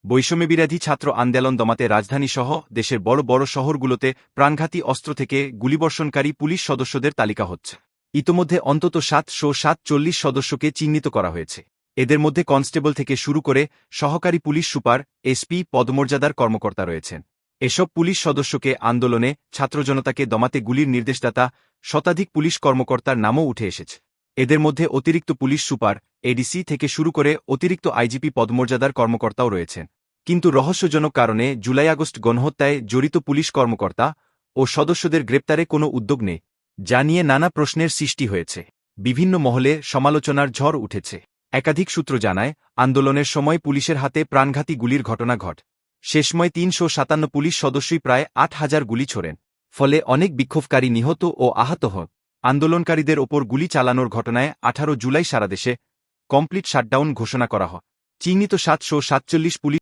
বৈষম্যবিরোধী ছাত্র আন্দোলন দমাতে রাজধানীসহ দেশের বড় বড় শহরগুলোতে প্রাণঘাতী অস্ত্র থেকে গুলিবর্ষণকারী পুলিশ সদস্যদের তালিকা হচ্ছে। ইতোমধ্যে অন্তত 747 সদস্যকে চিহ্নিত করা হয়েছে। এদের মধ্যে কনস্টেবল থেকে শুরু করে সহকারী পুলিশ সুপার, এসপি পদমর্যাদার কর্মকর্তা রয়েছেন। এসব পুলিশ সদস্যকে আন্দোলনে ছাত্রজনতাকে দমাতে গুলির নির্দেশদাতা শতাধিক পুলিশ কর্মকর্তার নামও উঠে এসেছে। এদের মধ্যে অতিরিক্ত পুলিশ সুপার, এডিসি থেকে শুরু করে অতিরিক্ত আইজিপি পদমর্যাদার কর্মকর্তাও রয়েছেন। কিন্তু রহস্যজনক কারণে জুলাই-আগস্ট গণহত্যায় জড়িত পুলিশ কর্মকর্তা ও সদস্যদের গ্রেপ্তারে কোনো উদ্যোগ নেই, যা নিয়ে নানা প্রশ্নের সৃষ্টি হয়েছে। বিভিন্ন মহলে সমালোচনার ঝড় উঠেছে। একাধিক সূত্র জানায়, আন্দোলনের সময় পুলিশের হাতে প্রাণঘাতী গুলির ঘটনা ঘটে। শেষময় ৩৫৭ পুলিশ সদস্যই প্রায় ৮,০০০ গুলি ছোড়েন। ফলে অনেক বিক্ষোভকারী নিহত ও আহত হন। আন্দোলনকারীদের ওপর গুলি চালানোর ঘটনায় ১৮ জুলাই সারা দেশে কমপ্লিট শাটডাউন ঘোষণা করা হয়। চিহ্নিত ৭৪৭ পুলিশ